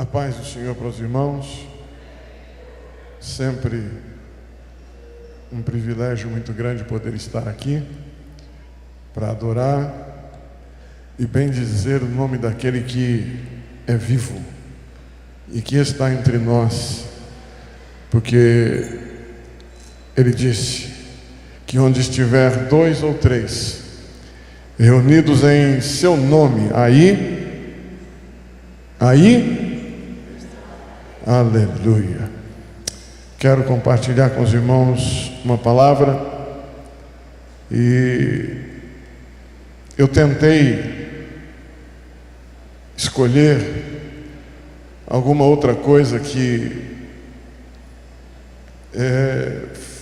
A paz do Senhor para os irmãos. Sempre um privilégio muito grande poder estar aqui para adorar e bendizer o nome daquele que é vivo e que está entre nós, porque Ele disse que onde estiver 2 ou 3 reunidos em seu nome, aí, aleluia. Quero compartilhar com os irmãos uma palavra, e eu tentei escolher alguma outra coisa que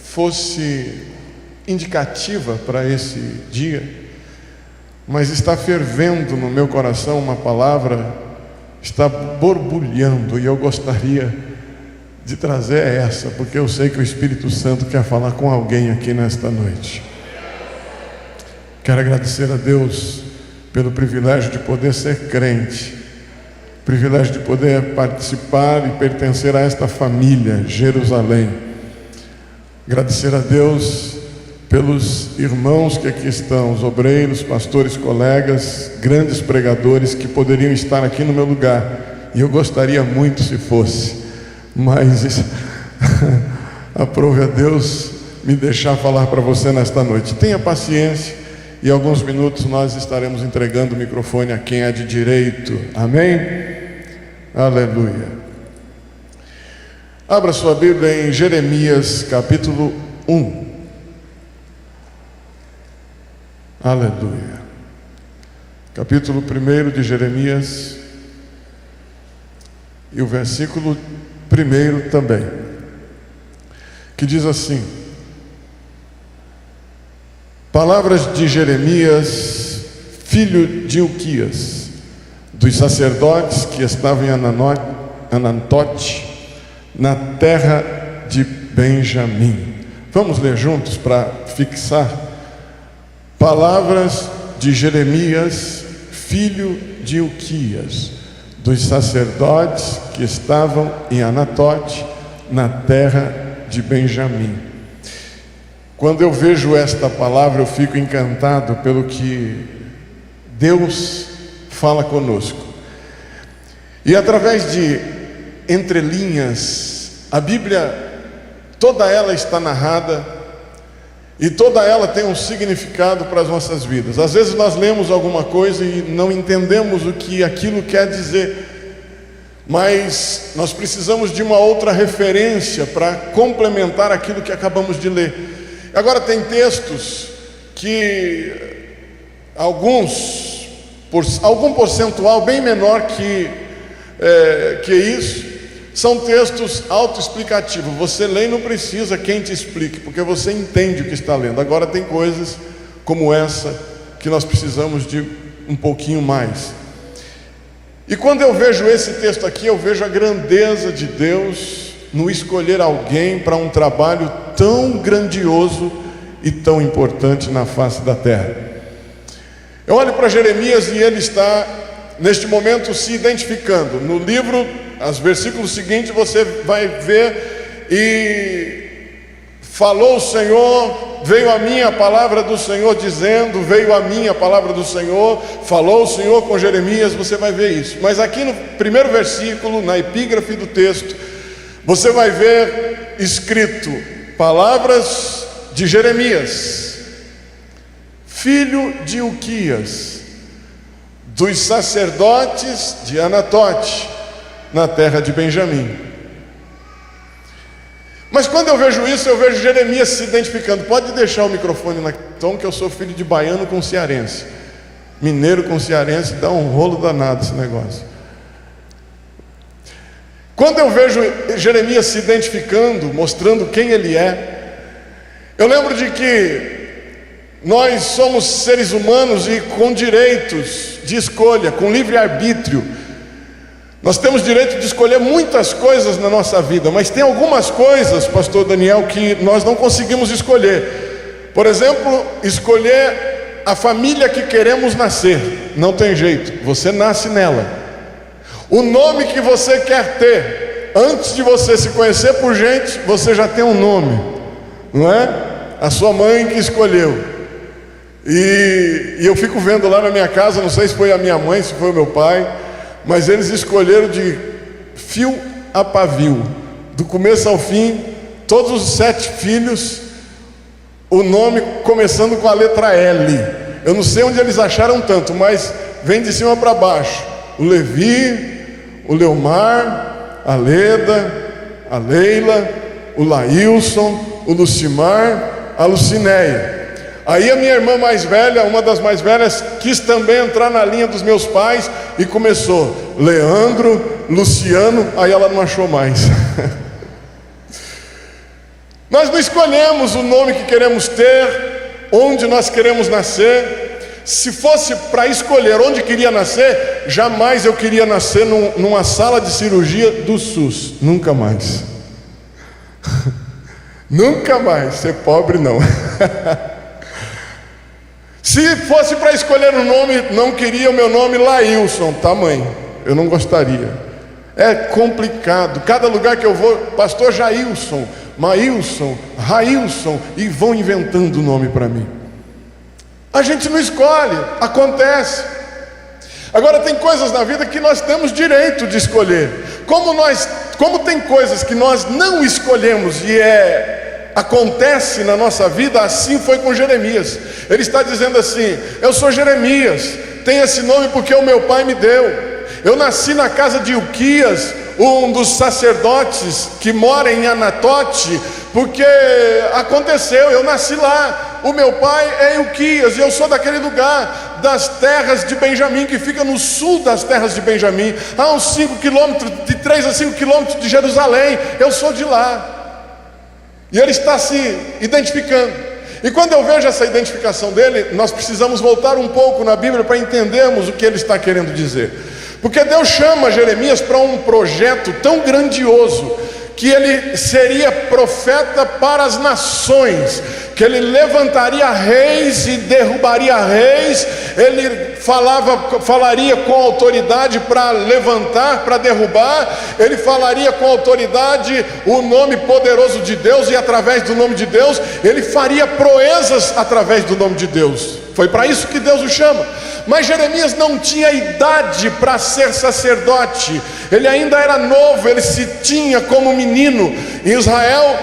fosse indicativa para esse dia, mas está fervendo no meu coração uma palavra, está borbulhando, e eu gostaria de trazer essa, porque eu sei que o Espírito Santo quer falar com alguém aqui nesta noite. Quero agradecer a Deus pelo privilégio de poder ser crente, privilégio de poder participar e pertencer a esta família, Jerusalém. Agradecer a Deus pelos irmãos que aqui estão, os obreiros, pastores, colegas, grandes pregadores que poderiam estar aqui no meu lugar, e eu gostaria muito se fosse, mas aprove a Deus me deixar falar para você nesta noite. Tenha paciência, e em alguns minutos nós estaremos entregando o microfone a quem é de direito. Amém? Aleluia. Abra sua Bíblia em Jeremias capítulo 1. Aleluia. Capítulo 1 de Jeremias, e o versículo 1 também, que diz assim: palavras de Jeremias, filho de Ilquias, dos sacerdotes que estavam em Anatote, na terra de Benjamim. Vamos ler juntos para fixar. Palavras de Jeremias, filho de Ilquias, dos sacerdotes que estavam em Anatote, na terra de Benjamim. Quando eu vejo esta palavra, eu fico encantado pelo que Deus fala conosco. E através de entrelinhas, a Bíblia, toda ela está narrada, e toda ela tem um significado para as nossas vidas. Às vezes nós lemos alguma coisa e não entendemos o que aquilo quer dizer, mas nós precisamos de uma outra referência para complementar aquilo que acabamos de ler. Agora, tem textos que algum percentual bem menor que isso, são textos autoexplicativos. Você lê e não precisa quem te explique, porque você entende o que está lendo. Agora, tem coisas como essa que nós precisamos de um pouquinho mais. E quando eu vejo esse texto aqui, eu vejo a grandeza de Deus no escolher alguém para um trabalho tão grandioso e tão importante na face da terra. Eu olho para Jeremias e ele está neste momento se identificando. No livro, os versículos seguintes, você vai ver: e falou o Senhor, veio a mim a palavra do Senhor dizendo, veio a mim a palavra do Senhor, falou o Senhor com Jeremias. Você vai ver isso. Mas aqui no primeiro versículo, na epígrafe do texto, você vai ver escrito: palavras de Jeremias, filho de Ilquias, dos sacerdotes de Anatote, na terra de Benjamim. Mas quando eu vejo isso, eu vejo Jeremias se identificando. Pode deixar o microfone na tom, que eu sou filho de baiano com cearense. Mineiro com cearense dá um rolo danado esse negócio. Quando eu vejo Jeremias se identificando, mostrando quem ele é, eu lembro de que nós somos seres humanos e com direitos de escolha, com livre-arbítrio. Nós temos direito de escolher muitas coisas na nossa vida, mas tem algumas coisas, pastor Daniel, que nós não conseguimos escolher. Por exemplo, escolher a família que queremos nascer. Não tem jeito, você nasce nela. O nome que você quer ter, antes de você se conhecer por gente, você já tem um nome, não é? A sua mãe que escolheu. E eu fico vendo lá na minha casa, não sei se foi a minha mãe, se foi o meu pai, mas eles escolheram de fio a pavio, do começo ao fim, todos os 7 filhos, o nome começando com a letra L. Eu não sei onde eles acharam tanto, mas vem de cima para baixo. O Levi, o Leomar, a Leda, a Leila, o Laílson, o Lucimar, a Lucinéia. Aí a minha irmã mais velha, uma das mais velhas, quis também entrar na linha dos meus pais e começou Leandro, Luciano, aí ela não achou mais. Nós não escolhemos o nome que queremos ter, onde nós queremos nascer. Se fosse para escolher onde queria nascer, jamais eu queria nascer numa sala de cirurgia do SUS, nunca mais. Nunca mais, ser pobre não. Se fosse para escolher um nome, não queria o meu nome Laílson, tamanho, eu não gostaria. É complicado, cada lugar que eu vou, pastor Jailson, Maílson, Raílson, e vão inventando o nome para mim. A gente não escolhe, acontece. Agora tem coisas na vida que nós temos direito de escolher. Como tem coisas que nós não escolhemos e acontece na nossa vida, assim foi com Jeremias. Ele está dizendo assim: eu sou Jeremias, tenho esse nome porque o meu pai me deu. Eu nasci na casa de Ilquias, um dos sacerdotes que mora em Anatote, porque aconteceu, eu nasci lá. O meu pai é Ilquias e eu sou daquele lugar, das terras de Benjamim, que fica no sul das terras de Benjamim, a uns 5 quilômetros, de 3 a 5 quilômetros de Jerusalém. Eu sou de lá. E ele está se identificando. E quando eu vejo essa identificação dele, nós precisamos voltar um pouco na Bíblia para entendermos o que ele está querendo dizer. Porque Deus chama Jeremias para um projeto tão grandioso, que ele seria profeta para as nações, que ele levantaria reis e derrubaria reis. Ele falaria com autoridade para levantar, para derrubar. Ele falaria com autoridade o nome poderoso de Deus, e através do nome de Deus ele faria proezas através do nome de Deus. Foi para isso que Deus o chama. Mas Jeremias não tinha idade para ser sacerdote. Ele ainda era novo, ele se tinha como menino. Em Israel,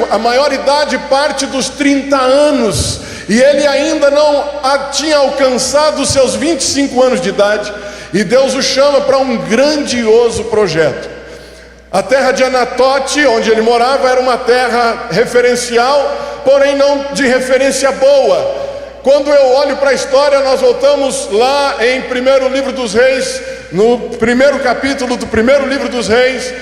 a maior idade parte dos 30 anos. E ele ainda não tinha alcançado os seus 25 anos de idade. E Deus o chama para um grandioso projeto. A terra de Anatote, onde ele morava, era uma terra referencial, porém não de referência boa. Quando eu olho para a história, nós voltamos lá em 1º livro dos Reis, no 1º capítulo do 1º livro dos Reis,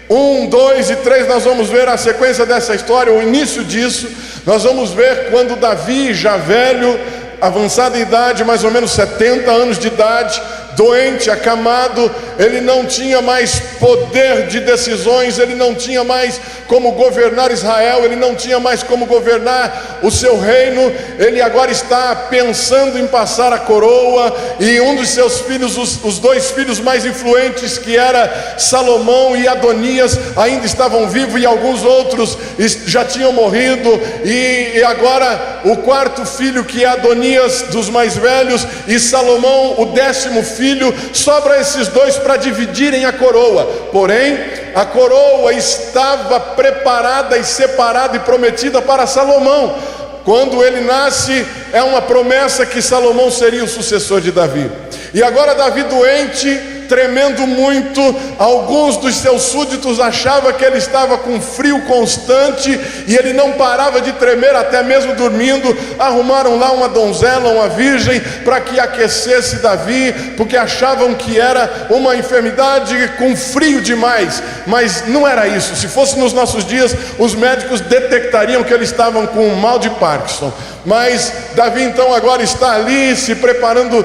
1, 2 e 3, nós vamos ver a sequência dessa história, o início disso. Nós vamos ver quando Davi, já velho, avançada idade, mais ou menos 70 anos de idade, doente, acamado, ele não tinha mais poder de decisões, ele não tinha mais como governar Israel, ele não tinha mais como governar o seu reino. Ele agora está pensando em passar a coroa, e um dos seus filhos, os 2 filhos mais influentes, que era Salomão e Adonias, ainda estavam vivos, e alguns outros já tinham morrido. E agora o 4º filho, que é Adonias, dos mais velhos, e Salomão, o 10º filho, sobra esses 2 para dividirem a coroa. Porém, a coroa estava preparada e separada e prometida para Salomão. Quando ele nasce, é uma promessa que Salomão seria o sucessor de Davi. E agora Davi doente, tremendo muito, alguns dos seus súditos achavam que ele estava com frio constante, e ele não parava de tremer, até mesmo dormindo. Arrumaram lá uma donzela, uma virgem, para que aquecesse Davi, porque achavam que era uma enfermidade com frio demais. Mas não era isso. Se fosse nos nossos dias, os médicos detectariam que eles estavam com um mal de Parkinson. Mas Davi então agora está ali se preparando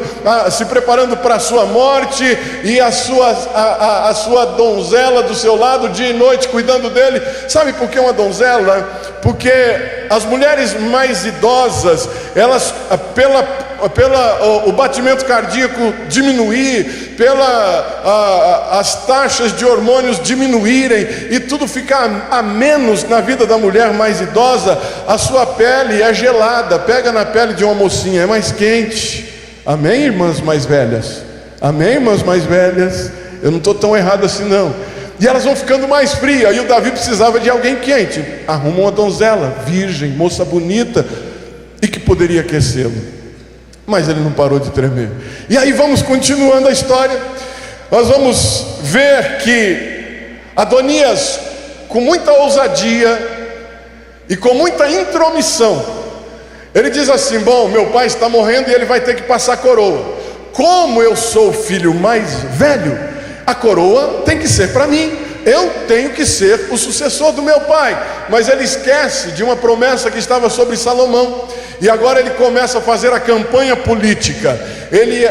para a sua morte, e a sua donzela do seu lado, dia e noite, cuidando dele. Sabe por que uma donzela? Porque as mulheres mais idosas, elas, o batimento cardíaco diminuir, as taxas de hormônios diminuírem e tudo ficar a menos na vida da mulher mais idosa, a sua pele é gelada, pega na pele de uma mocinha, é mais quente. Amém, irmãs mais velhas? Amém, irmãs mais velhas? Eu não estou tão errado assim não. E elas vão ficando mais frias, e o Davi precisava de alguém quente. Arruma uma donzela, virgem, moça bonita, e que poderia aquecê-lo. Mas ele não parou de tremer. E aí vamos continuando a história. Nós vamos ver que Adonias, com muita ousadia e com muita intromissão, ele diz assim: bom, meu pai está morrendo e ele vai ter que passar a coroa. Como eu sou o filho mais velho, a coroa tem que ser para mim. Eu tenho que ser o sucessor do meu pai. Mas ele esquece de uma promessa que estava sobre Salomão. E agora ele começa a fazer a campanha política. Ele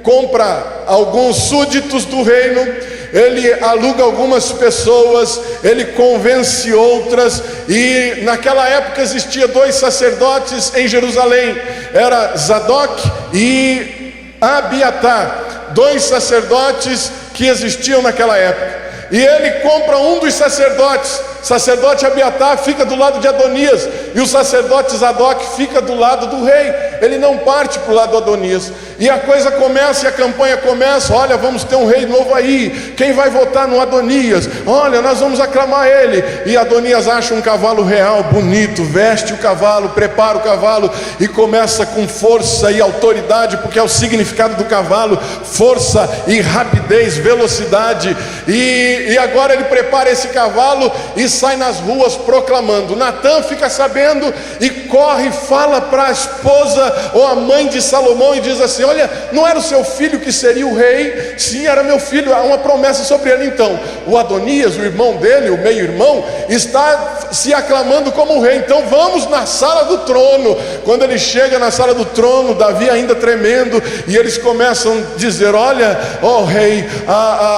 compra alguns súditos do reino, ele aluga algumas pessoas, ele convence outras. E naquela época existia 2 sacerdotes em Jerusalém, era Zadok e Abiatar, 2 sacerdotes que existiam naquela época. E ele compra um dos sacerdotes. O sacerdote Abiatar fica do lado de Adonias, e o sacerdote Zadok fica do lado do rei. Ele não parte para o lado de Adonias. E a coisa começa, e a campanha começa. Olha, vamos ter um rei novo aí. Quem vai votar no Adonias? Olha, nós vamos aclamar ele. E Adonias acha um cavalo real, bonito, veste o cavalo, prepara o cavalo e começa com força e autoridade, porque é o significado do cavalo: força e rapidez, velocidade. E agora ele prepara esse cavalo e sai nas ruas proclamando. Natã fica sabendo e corre e fala para a esposa ou a mãe de Salomão e diz assim: olha, não era o seu filho que seria o rei? Sim, era meu filho, há uma promessa sobre ele. Então, o Adonias, o irmão dele, o meio-irmão, está se aclamando como rei. Então vamos na sala do trono. Quando ele chega na sala do trono, Davi ainda tremendo, e eles começam a dizer: olha, ó rei,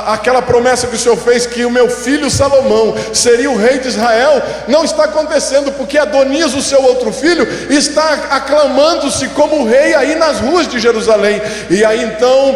aquela promessa que o senhor fez, que o meu filho Salomão seria o rei de Israel, não está acontecendo, porque Adonias, o seu outro filho, está aclamando-se como rei aí nas ruas de Jerusalém. E aí então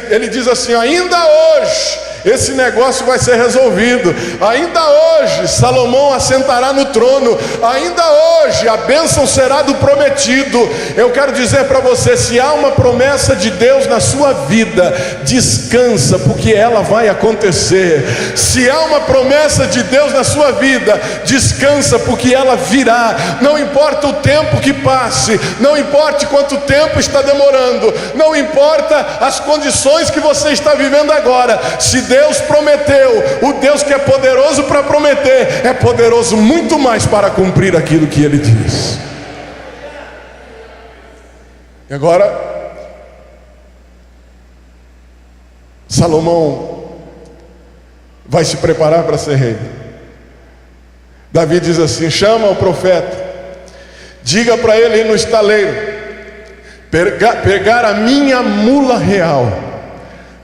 ele diz assim: ainda hoje esse negócio vai ser resolvido. Ainda hoje Salomão assentará no trono. Ainda hoje a bênção será do prometido. Eu quero dizer para você: se há uma promessa de Deus na sua vida, descansa, porque ela vai acontecer. Se há uma promessa de Deus na sua vida, descansa, porque ela virá. Não importa o tempo que passe, não importa quanto tempo está demorando, não importa as condições que você está vivendo agora. Se Deus prometeu, o Deus que é poderoso para prometer, é poderoso muito mais para cumprir aquilo que Ele diz. E agora, Salomão vai se preparar para ser rei. Davi diz assim: chama o profeta, diga para ele ir no estaleiro, pegar a minha mula real,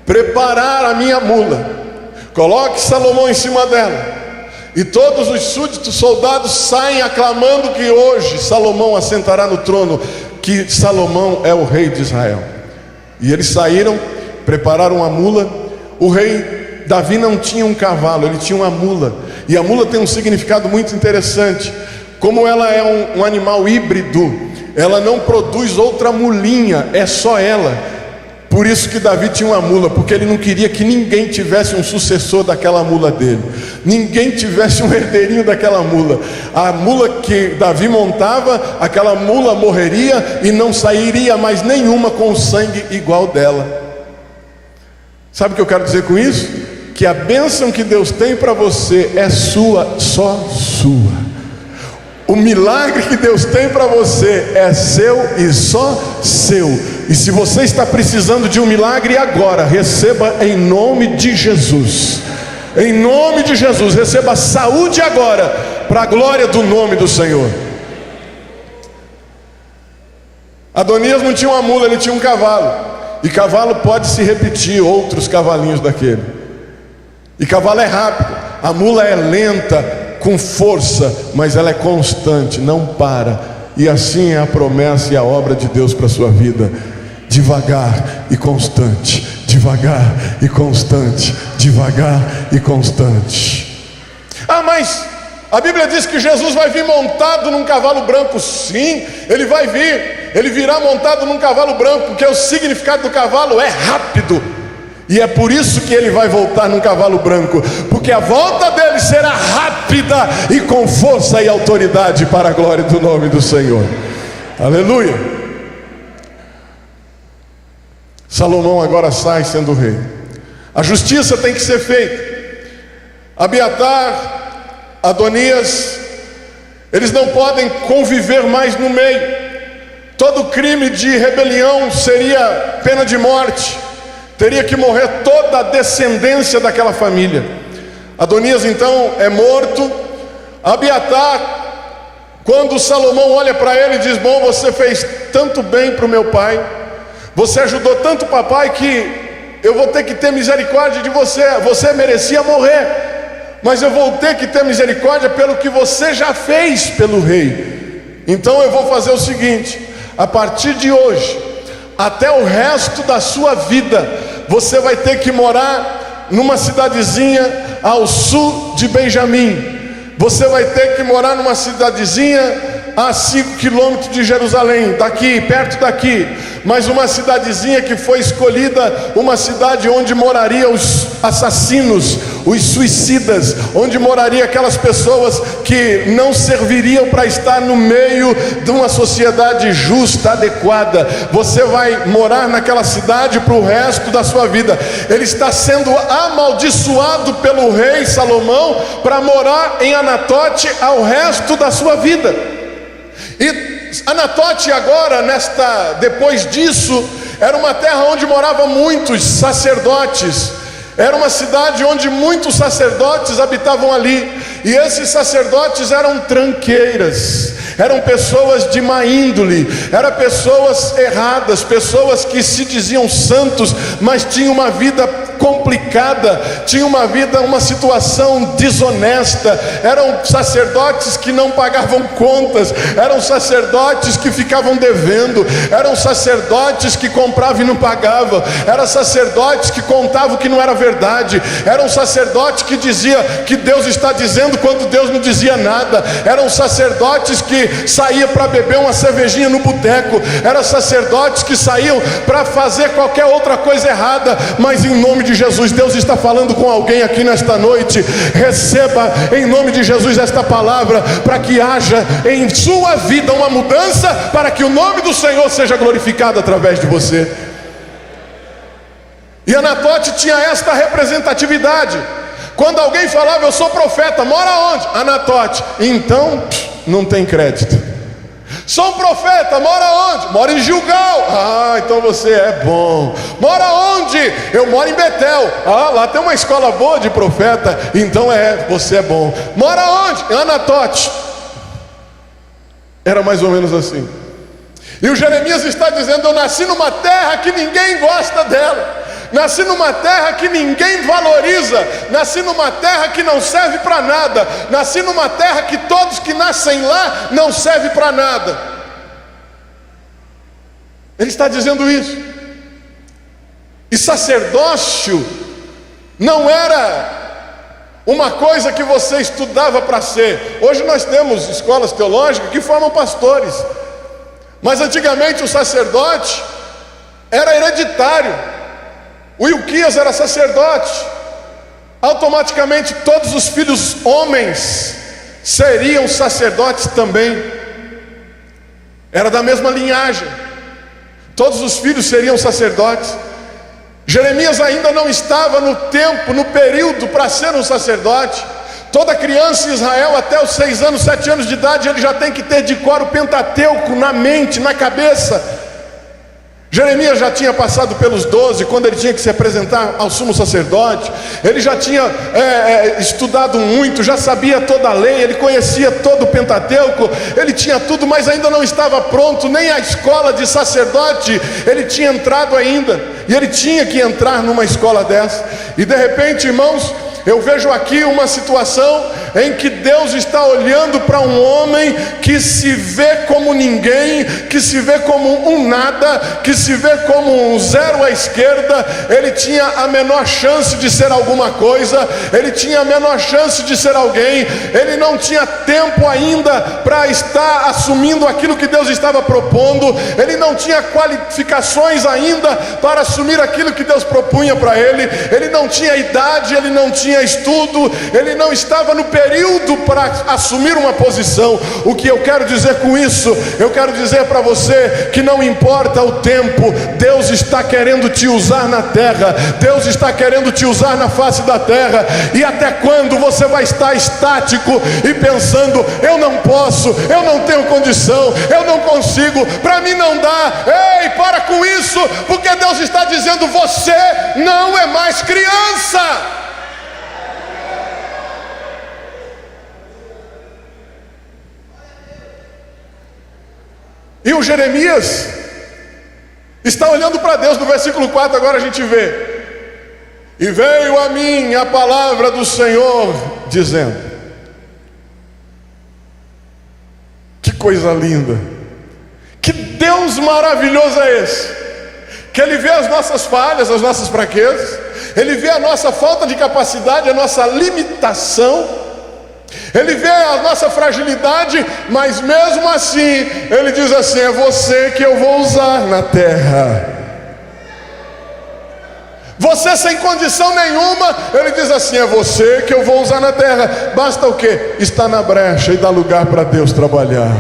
preparar a minha mula, coloque Salomão em cima dela, e todos os súditos soldados saem aclamando que hoje Salomão assentará no trono, que Salomão é o rei de Israel. E eles saíram, prepararam a mula. O rei Davi não tinha um cavalo, ele tinha uma mula. E a mula tem um significado muito interessante. Como ela é um animal híbrido, ela não produz outra mulinha, é só ela. Por isso que Davi tinha uma mula, porque ele não queria que ninguém tivesse um sucessor daquela mula dele, ninguém tivesse um herdeirinho daquela mula. A mula que Davi montava, aquela mula morreria e não sairia mais nenhuma com sangue igual dela. Sabe o que eu quero dizer com isso? Que a bênção que Deus tem para você é sua, só sua. O milagre que Deus tem para você é seu e só seu. E se você está precisando de um milagre agora, receba em nome de Jesus. Em nome de Jesus, receba saúde agora, para a glória do nome do Senhor. Adonias não tinha uma mula, ele tinha um cavalo. E cavalo pode se repetir outros cavalinhos daquele. E cavalo é rápido, a mula é lenta, com força, mas ela é constante, não para. E assim é a promessa e a obra de Deus para a sua vida: devagar e constante, devagar e constante, devagar e constante. Ah, mas a Bíblia diz que Jesus vai vir montado num cavalo branco. Sim, ele vai vir, ele virá montado num cavalo branco, porque o significado do cavalo é rápido. E é por isso que ele vai voltar num cavalo branco, porque a volta dele será rápida e com força e autoridade para a glória do nome do Senhor. Aleluia. Salomão agora sai sendo rei. A justiça tem que ser feita. Abiatar, Adonias, eles não podem conviver mais no meio. Todo crime de rebelião seria pena de morte. Teria que morrer toda a descendência daquela família. Adonias então é morto. Abiatar, quando Salomão olha para ele e diz: bom, você fez tanto bem para o meu pai, você ajudou tanto o papai, que eu vou ter que ter misericórdia de você. Você merecia morrer, mas eu vou ter que ter misericórdia pelo que você já fez pelo rei. Então eu vou fazer o seguinte: a partir de hoje, até o resto da sua vida, você vai ter que morar numa cidadezinha ao sul de Benjamim. Você vai ter que morar numa cidadezinha a 5 quilômetros de Jerusalém, daqui, perto daqui. Mas uma cidadezinha que foi escolhida, uma cidade onde morariam os assassinos, os suicidas, onde morariam aquelas pessoas que não serviriam para estar no meio de uma sociedade justa, adequada. Você vai morar naquela cidade para o resto da sua vida. Ele está sendo amaldiçoado pelo rei Salomão para morar em Anatote ao resto da sua vida. E Anatote agora, depois disso, era uma terra onde moravam muitos sacerdotes. Era uma cidade onde muitos sacerdotes habitavam ali. E esses sacerdotes eram tranqueiras, eram pessoas de má índole, eram pessoas erradas, pessoas que se diziam santos, mas tinham uma vida complicada, tinham uma situação desonesta. Eram sacerdotes que não pagavam contas, eram sacerdotes que ficavam devendo, eram sacerdotes que compravam e não pagavam, eram sacerdotes que contavam que não era verdade, eram sacerdotes que diziam que Deus está dizendo quando Deus não dizia nada, eram sacerdotes que saíam para beber uma cervejinha no boteco, eram sacerdotes que saíam para fazer qualquer outra coisa errada. Mas em nome de Jesus, Deus está falando com alguém aqui nesta noite. Receba em nome de Jesus esta palavra, para que haja em sua vida uma mudança, para que o nome do Senhor seja glorificado através de você. E Anatote tinha esta representatividade. Quando alguém falava: eu sou profeta, mora onde? Anatote. Então não tem crédito. Sou um profeta, mora onde? Mora em Gilgal. Ah, então você é bom. Mora onde? Eu moro em Betel. Ah, lá tem uma escola boa de profeta. Então você é bom. Mora onde? Em Anatote. Era mais ou menos assim. E o Jeremias está dizendo: eu nasci numa terra que ninguém gosta dela, nasci numa terra que ninguém valoriza, nasci numa terra que não serve para nada, nasci numa terra que todos que nascem lá não servem para nada. Ele está dizendo isso. E sacerdócio não era uma coisa que você estudava para ser. Hoje nós temos escolas teológicas que formam pastores, mas antigamente o sacerdote era hereditário. O Ilquias era sacerdote. Automaticamente todos os filhos homens seriam sacerdotes também. Era da mesma linhagem. Todos os filhos seriam sacerdotes. Jeremias ainda não estava no tempo, no período para ser um sacerdote. Toda criança em Israel até os 6 anos, 7 anos de idade, ele já tem que ter de cor o Pentateuco na mente, na cabeça. Jeremias já tinha passado pelos 12, quando ele tinha que se apresentar ao sumo sacerdote. Ele já tinha estudado muito, já sabia toda a lei, ele conhecia todo o Pentateuco, ele tinha tudo, mas ainda não estava pronto, nem a escola de sacerdote ele tinha entrado ainda. E ele tinha que entrar numa escola dessa. E de repente, irmãos, eu vejo aqui uma situação em que Deus está olhando para um homem que se vê como ninguém, que se vê como um nada, que se vê como um zero à esquerda. Ele tinha a menor chance de ser alguma coisa, ele tinha a menor chance de ser alguém, ele não tinha tempo ainda para estar assumindo aquilo que Deus estava propondo, ele não tinha qualificações ainda para assumir aquilo que Deus propunha para ele não tinha idade, ele não tinha estudo, ele não estava no período para assumir uma posição. O que eu quero dizer com isso? Eu quero dizer para você que não importa o tempo, Deus está querendo te usar na terra, Deus está querendo te usar na face da terra. E até quando você vai estar estático e pensando: eu não posso, eu não tenho condição, eu não consigo, para mim não dá? Ei, para com isso, porque Deus está dizendo: você não é mais criança. E o Jeremias está olhando para Deus. No versículo 4 agora a gente vê: e veio a mim a palavra do Senhor dizendo. Que coisa linda, que Deus maravilhoso é esse, que Ele vê as nossas falhas, as nossas fraquezas, Ele vê a nossa falta de capacidade, a nossa limitação, Ele vê a nossa fragilidade, mas mesmo assim Ele diz assim: é você que eu vou usar na terra. Você sem condição nenhuma, Ele diz assim: é você que eu vou usar na terra. Basta o quê? Estar na brecha e dar lugar para Deus trabalhar.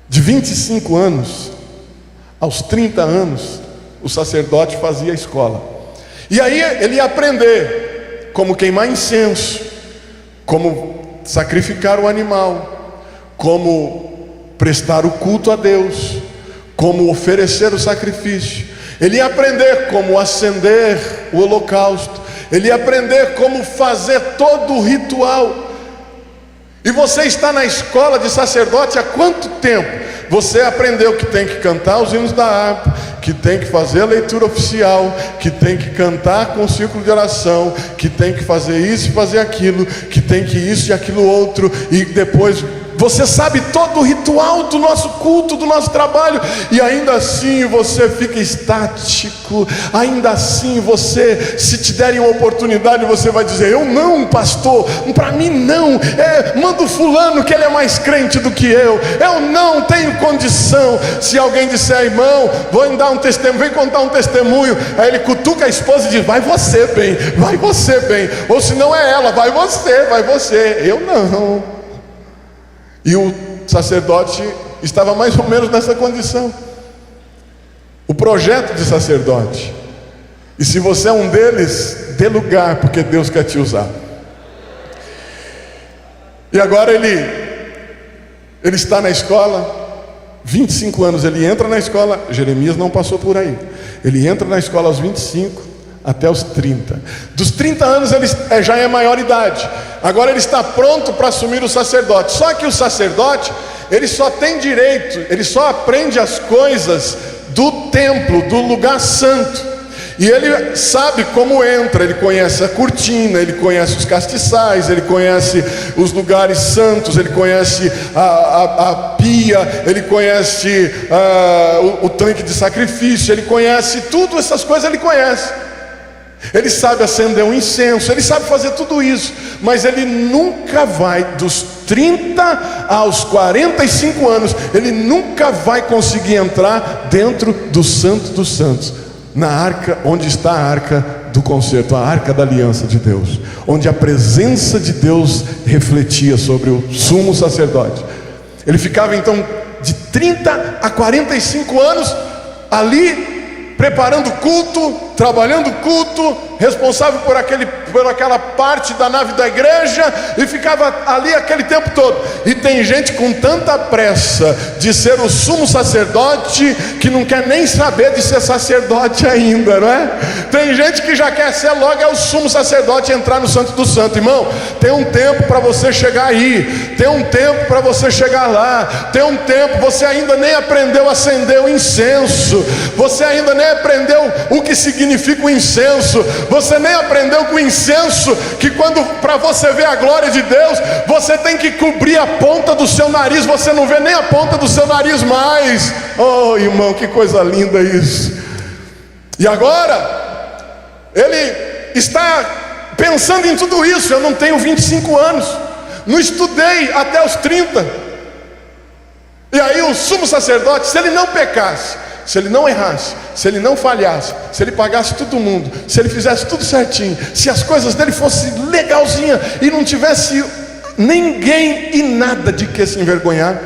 De 25 anos aos 30 anos, o sacerdote fazia a escola. E aí ele ia aprender como queimar incenso, como sacrificar o animal, como prestar o culto a Deus, como oferecer o sacrifício. Ele ia aprender como acender o holocausto, ele ia aprender como fazer todo o ritual. E você está na escola de sacerdote há quanto tempo? Você aprendeu que tem que cantar os hinos da harpa, que tem que fazer a leitura oficial, que tem que cantar com o círculo de oração, que tem que fazer isso e fazer aquilo, que tem que isso e aquilo outro, e depois você sabe todo o ritual do nosso culto, do nosso trabalho, e ainda assim você fica estático. Ainda assim você, se te derem uma oportunidade, você vai dizer: eu não, pastor, para mim não, manda o fulano que ele é mais crente do que eu não tenho condição. Se alguém disser: irmão, vou dar um testemunho, vem contar um testemunho, aí ele cutuca a esposa e diz: vai você bem, vai você bem, ou se não é ela, vai você, eu não. E o sacerdote estava mais ou menos nessa condição. O projeto de sacerdote. E se você é um deles, dê lugar, porque Deus quer te usar. E agora ele está na escola, 25 anos, ele entra na escola. Jeremias não passou por aí. Ele entra na escola aos 25 até os 30. Dos 30 anos ele já é maior idade. Agora ele está pronto para assumir o sacerdote. Só que o sacerdote, ele só tem direito, ele só aprende as coisas do templo, do lugar santo. E ele sabe como entra, ele conhece a cortina, ele conhece os castiçais, ele conhece os lugares santos, ele conhece a pia, ele conhece o tanque de sacrifício, ele conhece tudo, essas coisas ele conhece. Ele sabe acender um incenso, ele sabe fazer tudo isso, mas ele nunca vai, dos 30 aos 45 anos, ele nunca vai conseguir entrar dentro do Santo dos Santos, na arca, onde está a arca do concerto, a arca da aliança de Deus, onde a presença de Deus refletia sobre o sumo sacerdote. Ele ficava então de 30 a 45 anos ali, preparando culto, trabalhando culto, responsável por aquela parte da nave da igreja, e ficava ali aquele tempo todo. E tem gente com tanta pressa de ser o sumo sacerdote, que não quer nem saber de ser sacerdote ainda, não é? Tem gente que já quer ser logo o sumo sacerdote e entrar no Santo do Santo. Irmão, tem um tempo para você chegar aí, tem um tempo para você chegar lá, tem um tempo. Você ainda nem aprendeu a acender o incenso, você ainda nem aprendeu o que significa significa o incenso. Você nem aprendeu que o incenso, que quando para você ver a glória de Deus, você tem que cobrir a ponta do seu nariz. Você não vê nem a ponta do seu nariz mais. Oh, irmão, que coisa linda isso. E agora ele está pensando em tudo isso. Eu não tenho 25 anos, não estudei até os 30. E aí o sumo sacerdote, se ele não pecasse, se ele não errasse, se ele não falhasse, se ele pagasse todo mundo, se ele fizesse tudo certinho, se as coisas dele fossem legalzinha e não tivesse ninguém e nada de que se envergonhar,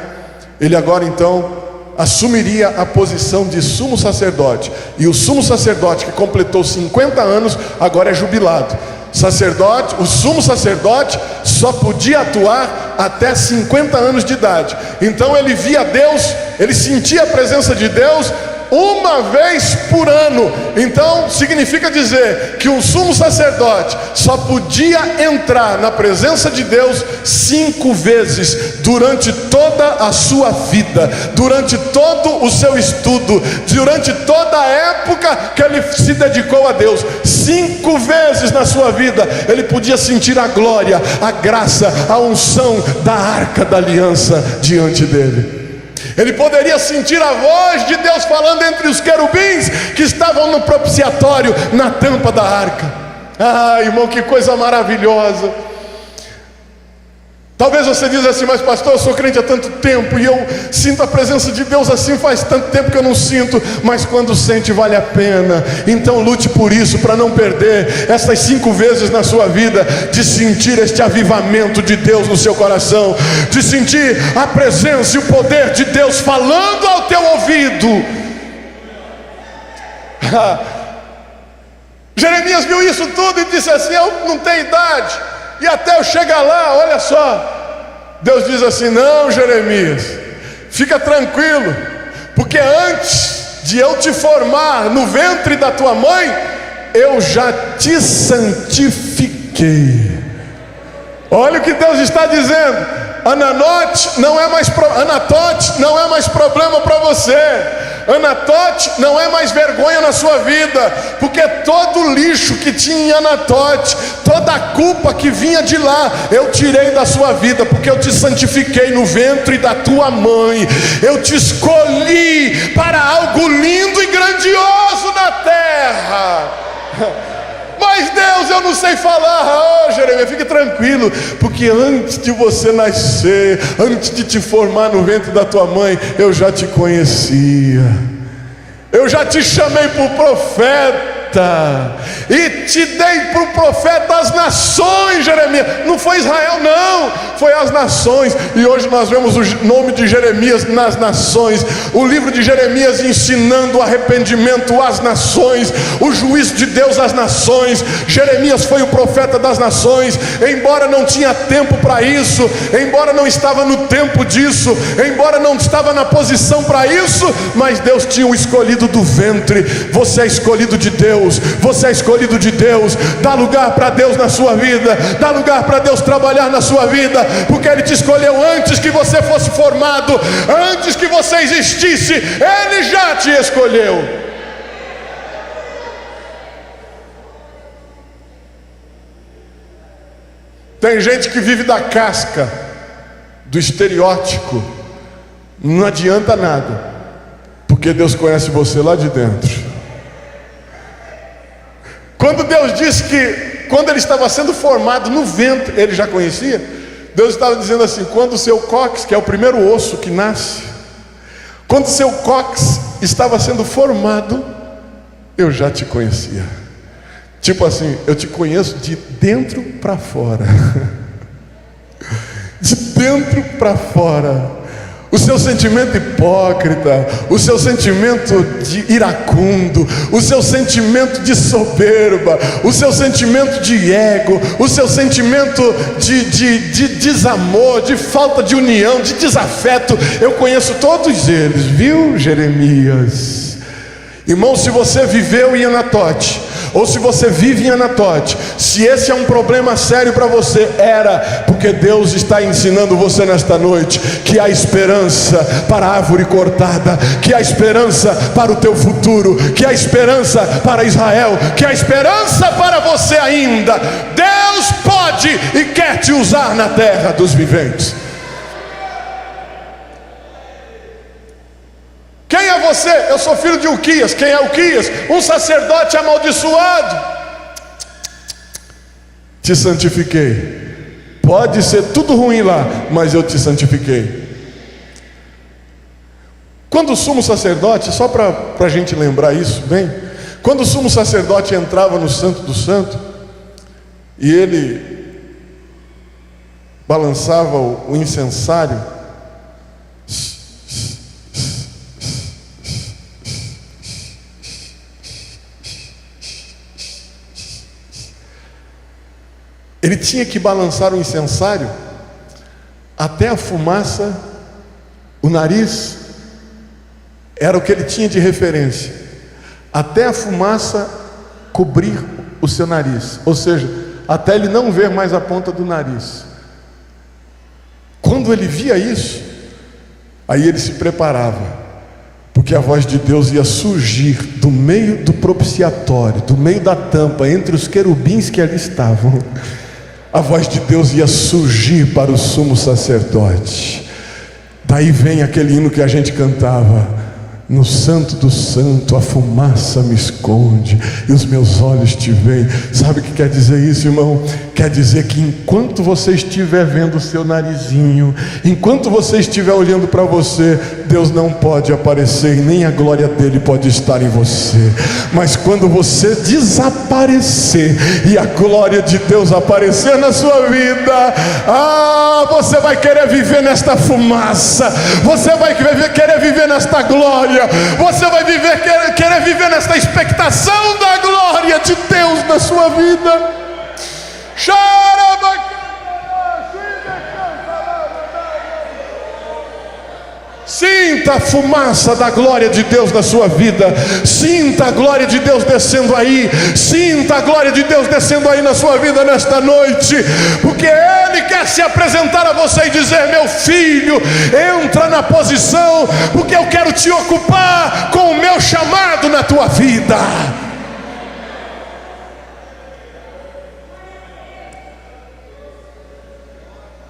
ele agora então assumiria a posição de sumo sacerdote. E o sumo sacerdote que completou 50 anos agora é jubilado. Sacerdote, o sumo sacerdote só podia atuar até 50 anos de idade. Então ele via Deus, ele sentia a presença de Deus uma vez por ano. Então significa dizer que um sumo sacerdote só podia entrar na presença de Deus 5 vezes durante toda a sua vida, durante todo o seu estudo, durante toda a época que ele se dedicou a Deus. 5 vezes na sua vida ele podia sentir a glória, a graça, a unção da arca da aliança diante dele. Ele poderia sentir a voz de Deus falando entre os querubins que estavam no propiciatório, na tampa da arca. Ah, irmão, que coisa maravilhosa. Talvez você diz assim: mas pastor, eu sou crente há tanto tempo e eu sinto a presença de Deus assim faz tanto tempo que eu não sinto. Mas quando sente vale a pena. Então lute por isso, para não perder essas 5 vezes na sua vida, de sentir este avivamento de Deus no seu coração, de sentir a presença e o poder de Deus falando ao teu ouvido. Jeremias viu isso tudo e disse assim: eu não tenho idade, e até eu chegar lá, olha só, Deus diz assim: não, Jeremias, fica tranquilo, porque antes de eu te formar no ventre da tua mãe, eu já te santifiquei. Olha o que Deus está dizendo: Anatote não é mais problema para você. Anatote não é mais vergonha na sua vida, porque todo o lixo que tinha em Anatote, toda a culpa que vinha de lá, eu tirei da sua vida, porque eu te santifiquei no ventre da tua mãe. Eu te escolhi para algo lindo e grandioso na terra. Mas Deus, eu não sei falar. Oh, Jeremias, fique tranquilo, porque antes de você nascer, antes de te formar no ventre da tua mãe, eu já te conhecia. Eu já te chamei por profeta e te dei para o profeta as nações, Jeremias. Não foi Israel, não, foi as nações. E hoje nós vemos o nome de Jeremias nas nações, o livro de Jeremias ensinando o arrependimento às nações, o juízo de Deus às nações. Jeremias foi o profeta das nações, embora não tinha tempo para isso, embora não estava no tempo disso, embora não estava na posição para isso, mas Deus tinha o escolhido do ventre. Você é escolhido de Deus, você é escolhido de Deus. Dá lugar para Deus na sua vida, dá lugar para Deus trabalhar na sua vida, porque Ele te escolheu antes que você fosse formado, antes que você existisse, Ele já te escolheu. Tem gente que vive da casca, do estereótipo. Não adianta nada, porque Deus conhece você lá de dentro. Quando Deus disse que quando ele estava sendo formado no ventre, ele já conhecia, Deus estava dizendo assim: quando o seu cóccix, que é o primeiro osso que nasce, quando o seu cóccix estava sendo formado, eu já te conhecia. Tipo assim, eu te conheço de dentro para fora. De dentro para fora. O seu sentimento hipócrita, o seu sentimento de iracundo, o seu sentimento de soberba, o seu sentimento de ego, o seu sentimento de desamor, de falta de união, de desafeto, eu conheço todos eles, viu, Jeremias? Irmão, se você viveu em Anatote, ou se você vive em Anatote, se esse é um problema sério para você, era porque Deus está ensinando você nesta noite que há esperança para a árvore cortada, que há esperança para o teu futuro, que há esperança para Israel, que há esperança para você ainda. Deus pode e quer te usar na terra dos viventes. Quem é você? Eu sou filho de Uquias. Quem é Uquias? Um sacerdote amaldiçoado. Te santifiquei. Pode ser tudo ruim lá, mas eu te santifiquei. Quando o sumo sacerdote, só para a gente lembrar isso bem, quando o sumo sacerdote entrava no Santo do Santo, e ele balançava o incensário, ele tinha que balançar o incensário até a fumaça, o nariz era o que ele tinha de referência, até a fumaça cobrir o seu nariz, ou seja, até ele não ver mais a ponta do nariz. Quando ele via isso, aí ele se preparava, porque a voz de Deus ia surgir do meio do propiciatório, do meio da tampa, entre os querubins que ali estavam. A voz de Deus ia surgir para o sumo sacerdote. Daí vem aquele hino que a gente cantava: no santo do santo a fumaça me esconde e os meus olhos te veem. Sabe o que quer dizer isso, irmão? Quer dizer que enquanto você estiver vendo o seu narizinho, enquanto você estiver olhando para você, Deus não pode aparecer e nem a glória dele pode estar em você. Mas quando você desaparecer e a glória de Deus aparecer na sua vida, você vai querer viver nesta fumaça, você vai querer viver nesta glória, você vai querer viver nesta expectação da glória de Deus na sua vida. Sinta a fumaça da glória de Deus na sua vida. Sinta a glória de Deus descendo aí. Sinta a glória de Deus descendo aí na sua vida nesta noite, porque Ele quer se apresentar a você e dizer: meu filho, entra na posição, porque eu quero te ocupar com o meu chamado na tua vida.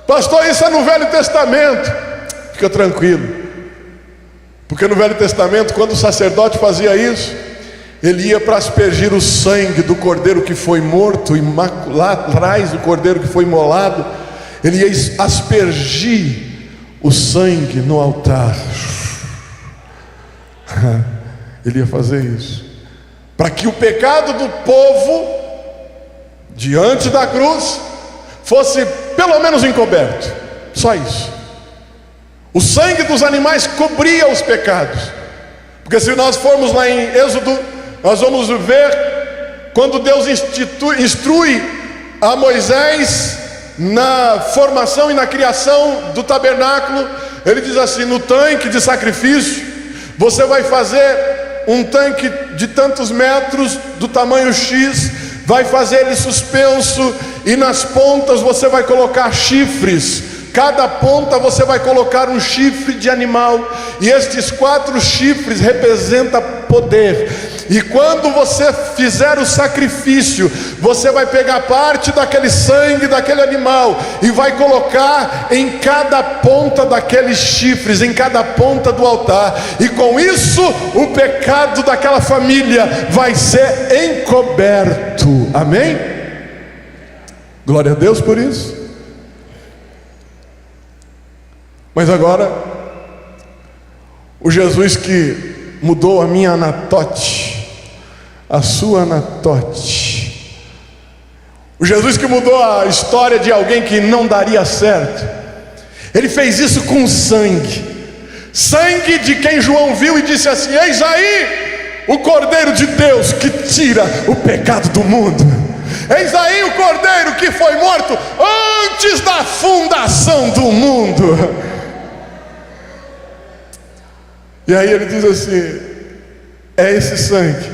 Pastor, isso é no Velho Testamento. Fica tranquilo, porque no Velho Testamento, quando o sacerdote fazia isso, ele ia para aspergir o sangue do cordeiro que foi morto, e lá atrás do cordeiro que foi imolado, ele ia aspergir o sangue no altar. Ele ia fazer isso para que o pecado do povo diante da cruz fosse pelo menos encoberto. Só isso. O sangue dos animais cobria os pecados. Porque se nós formos lá em Êxodo, nós vamos ver quando Deus instrui a Moisés na formação e na criação do tabernáculo. Ele diz assim: no tanque de sacrifício você vai fazer um tanque de tantos metros, do tamanho X, vai fazer ele suspenso, e nas pontas você vai colocar chifres. Cada ponta você vai colocar um chifre de animal, e estes 4 chifres representam poder. E quando você fizer o sacrifício, você vai pegar parte daquele sangue daquele animal e vai colocar em cada ponta daqueles chifres, em cada ponta do altar, e com isso o pecado daquela família vai ser encoberto. Amém? Glória a Deus por isso. Mas agora, o Jesus que mudou a minha Anatote, a sua Anatote, o Jesus que mudou a história de alguém que não daria certo, ele fez isso com sangue, sangue de quem João viu e disse assim: eis aí o Cordeiro de Deus que tira o pecado do mundo. Eis aí o Cordeiro que foi morto antes da fundação do mundo. E aí ele diz assim: é esse sangue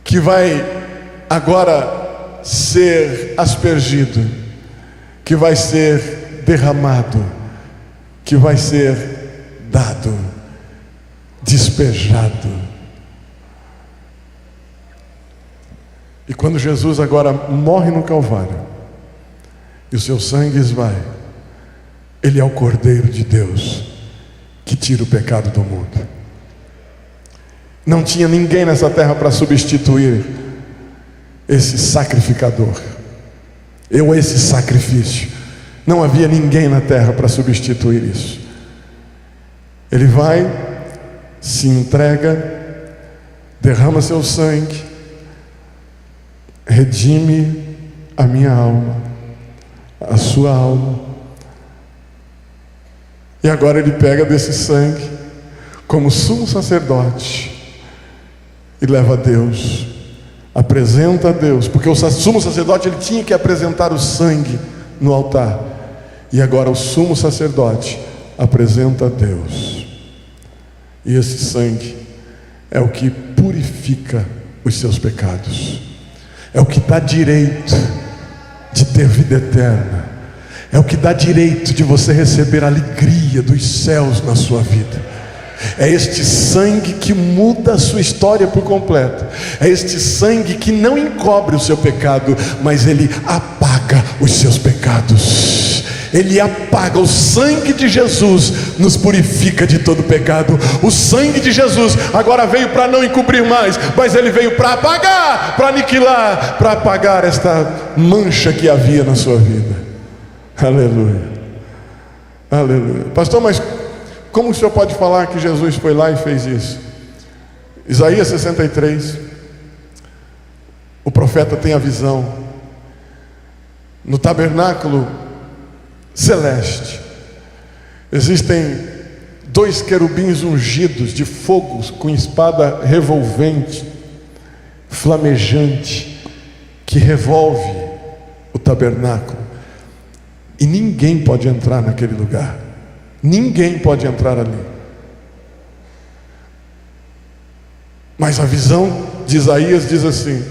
que vai agora ser aspergido, que vai ser derramado, que vai ser dado, despejado. E quando Jesus agora morre no Calvário, e o seu sangue esvai, Ele é o Cordeiro de Deus, que tira o pecado do mundo. Não tinha ninguém nessa terra para substituir esse sacrificador, esse sacrifício. Não havia ninguém na terra para substituir isso. Ele vai, se entrega, derrama seu sangue, redime a minha alma, a sua alma. E agora ele pega desse sangue como sumo sacerdote e leva a Deus, apresenta a Deus, porque o sumo sacerdote ele tinha que apresentar o sangue no altar, e agora o sumo sacerdote apresenta a Deus, e esse sangue é o que purifica os seus pecados, é o que dá direito de ter vida eterna, é o que dá direito de você receber a alegria dos céus na sua vida. É este sangue que muda a sua história por completo. É este sangue que não encobre o seu pecado, mas ele apaga os seus pecados. Ele apaga. O sangue de Jesus nos purifica de todo pecado. O sangue de Jesus agora veio para não encobrir mais, mas ele veio para apagar, para aniquilar, para apagar esta mancha que havia na sua vida. Aleluia, aleluia. Pastor, mas como o senhor pode falar que Jesus foi lá e fez isso? Isaías 63, o profeta tem a visão. No tabernáculo celeste existem 2 querubins ungidos de fogo, com espada revolvente, flamejante, que revolve o tabernáculo. E ninguém pode entrar naquele lugar. Ninguém pode entrar ali. Mas a visão de Isaías diz assim: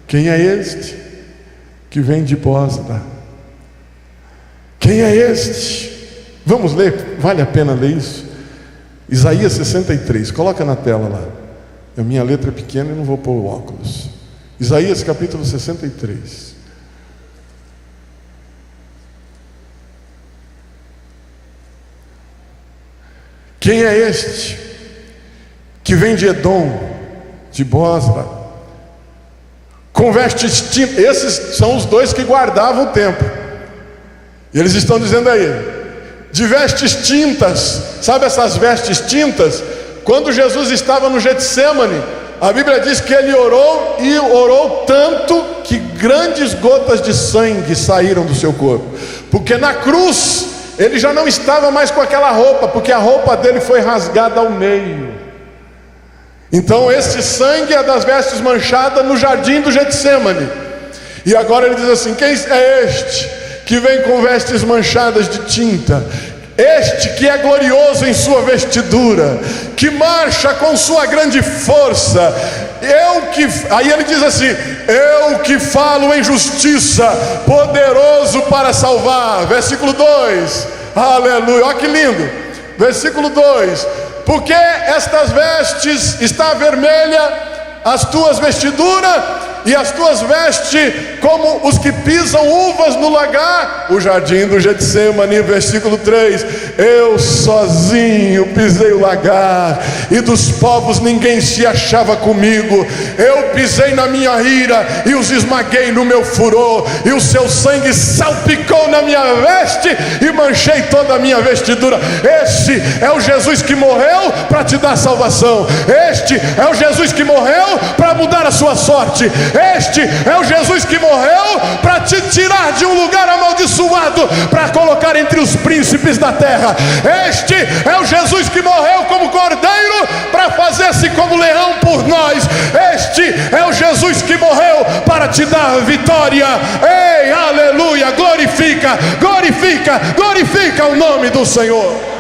quem é este que vem de Bosra? Quem é este? Vamos ler, vale a pena ler isso. Isaías 63, coloca na tela lá. A minha letra é pequena e não vou pôr o óculos. Isaías capítulo 63. Quem é este que vem de Edom, de Bosra, com vestes tintas? Esses são os 2 que guardavam o templo. E eles estão dizendo aí, de vestes tintas. Sabe essas vestes tintas? Quando Jesus estava no Getsêmani, a Bíblia diz que ele orou, e orou tanto que grandes gotas de sangue saíram do seu corpo, porque na cruz ele já não estava mais com aquela roupa, porque a roupa dele foi rasgada ao meio. Então esse sangue é das vestes manchadas no jardim do Getsêmani. E agora ele diz assim: quem é este que vem com vestes manchadas de tinta? Este que é glorioso em sua vestidura, que marcha com sua grande força. Aí ele diz assim: eu que falo em justiça, poderoso para salvar. Versículo 2, aleluia, olha que lindo. Versículo 2: porque estas vestes está vermelha as tuas vestiduras, e as tuas vestes como os que pisam uvas no lagar, o jardim do Getsêmani. Versículo 3: eu sozinho pisei o lagar, e dos povos ninguém se achava comigo. Eu pisei na minha ira e os esmaguei no meu furor, e o seu sangue salpicou na minha veste e manchei toda a minha vestidura. Este é o Jesus que morreu para te dar salvação. Este é o Jesus que morreu para mudar a sua sorte. Este é o Jesus que morreu para te tirar de um lugar amaldiçoado, para colocar entre os príncipes da terra. Este é o Jesus que morreu como cordeiro para fazer-se como leão por nós. Este é o Jesus que morreu para te dar vitória. Ei, aleluia, glorifica, glorifica, glorifica o nome do Senhor.